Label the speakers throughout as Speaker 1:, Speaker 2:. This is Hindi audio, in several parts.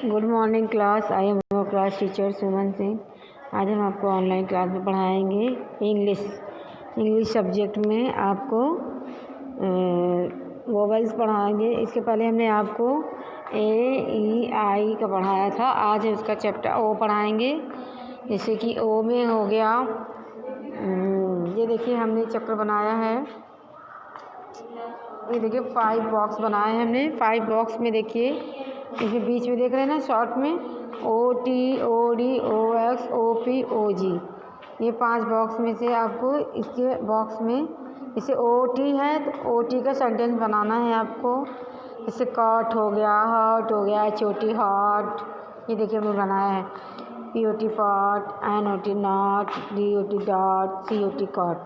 Speaker 1: Good morning class. I am your class teacher Suman Singh. आज हम आपको ऑनलाइन क्लास में पढ़ाएंगे इंग्लिश सब्जेक्ट में आपको वोवेल्स पढ़ाएंगे। इसके पहले हमने आपको A E I का पढ़ाया था। आज उसका चैप्टर ओ पढ़ाएंगे। जैसे कि ओ में हो गया, ये देखिए हमने चक्र बनाया है। ये देखिए 5 बॉक्स बनाए हैं हमने। 5 बॉक्स में देखिए इसमें बीच में देख रहे हैं ना शॉर्ट में OT OD OX OP OG, ये 5 बॉक्स में से आपको इसके बॉक्स में जैसे OT है तो OT का सेंटेंस बनाना है आपको। जैसे कॉट हो गया, हॉट हो गया, छोटी हॉट, ये देखिए हमने बनाया है। POT pot, NOT not, DOT dot, COT cot,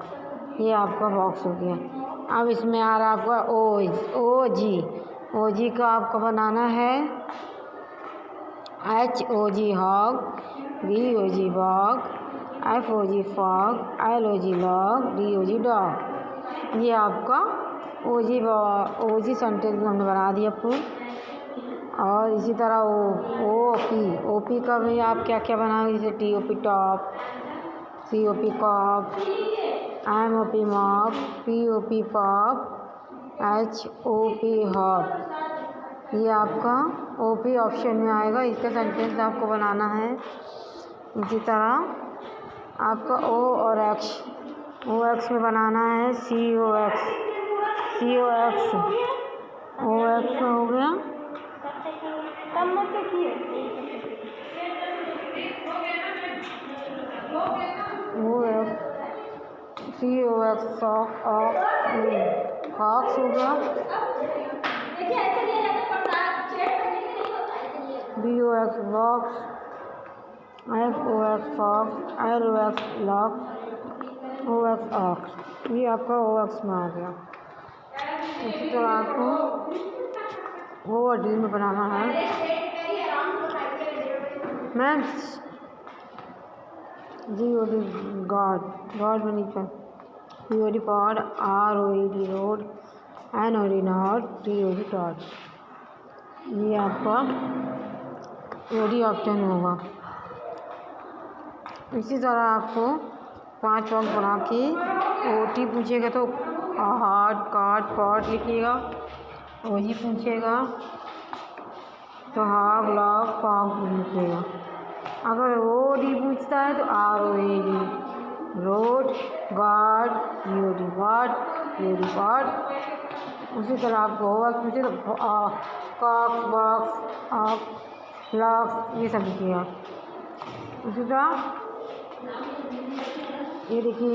Speaker 1: ये आपका बॉक्स हो गया। अब इसमें आ रहा आपका OG का आपको बनाना है HOG hog, BOG bog, FOG fog, LOG log, DOG dog, ये आपका OG सेंटेंस हमने बना दिया पूरा। और इसी तरह OP का भी आप क्या क्या बनाओगे, जैसे TOP top, COP cop, MOP mop, POP pop, HOP hop, ये आपका OP ऑप्शन में आएगा। इसका सेंटेंस आपको बनाना है। इसी तरह आपका O और OX में बनाना है COX हो गया। COX फॉक्स हो गया। BOX box, FOX fox, LOX lock, OX ox, ये आपका OX में आ गया। इसी तरह आपको OD में बनाना है मैम। GOD गॉड में नीचे, POD pod, ROED road, NOD not, DOD dot, ये आपका OD ऑप्शन में होगा। इसी तरह आपको 5 बॉक्स बना के OT पूछेगा तो हॉट, कॉट, पॉट लिखिएगा। OG पूछेगा तो हॉग, लॉग, फॉग लिखिएगा। अगर OD पूछता है तो ROED road, guard, DOD guard, DOD guard. उसी तरह आपको OX पूछे तो कॉक्स, बॉक्स, ऑक्स, लॉक्स, ये सब लिखिएगा। उसी तरह ये देखिए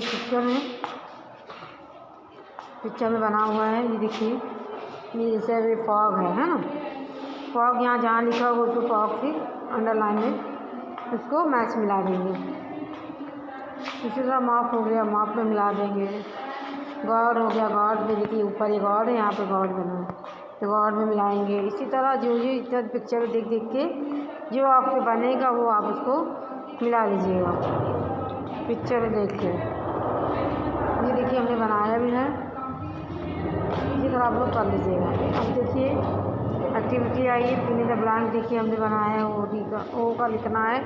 Speaker 1: पिक्चर में बना हुआ है। ये देखिए ये जैसे अभी फॉग है ना। फॉग यहाँ जहाँ लिखा होगा उसको फॉग से अंडरलाइन में उसको मैच मिला देंगे। इसी तरह माप हो गया, माप में मिला देंगे। गॉड हो गया, गॉड में देखिए ऊपर ये गॉड है, यहाँ पे गॉड बना है तो गॉड में मिलाएंगे। इसी तरह जो इतना पिक्चर देख के जो आपसे बनेगा वो आप उसको मिला लीजिएगा पिक्चर देख के। ये देखिए हमने बनाया भी है। इसी तरह आप लोग कर लीजिएगा। अब देखिए एक्टिविटी आई है, फिल इन द ब्लैंक। देखिए हमने बनाया है O का लिखना है।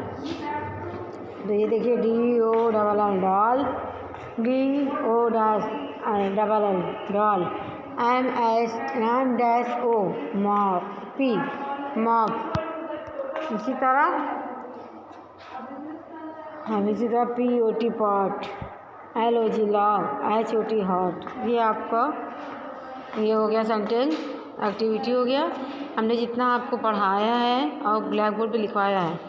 Speaker 1: तो ये देखिए DOLL doll, DOLL doll, MO mop. इसी तरह POT pot, LOG log, HOT hot, ये आपका ये हो गया सेंटेंस एक्टिविटी हो गया। हमने जितना आपको पढ़ाया है और ब्लैक बोर्ड पे लिखवाया है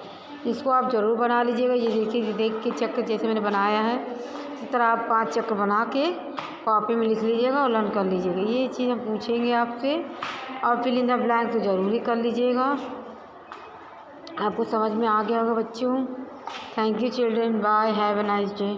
Speaker 1: इसको आप ज़रूर बना लीजिएगा। ये देखिए देख के चक्कर जैसे मैंने बनाया है इस तरह आप 5 चक्र बना के कॉपी में लिख लीजिएगा और लर्न कर लीजिएगा। ये चीज़ हम पूछेंगे आपसे और फिल इन द ब्लैंक तो ज़रूर ही कर लीजिएगा। आपको समझ में आ गया होगा बच्चों। Thank you children, bye, have a nice day.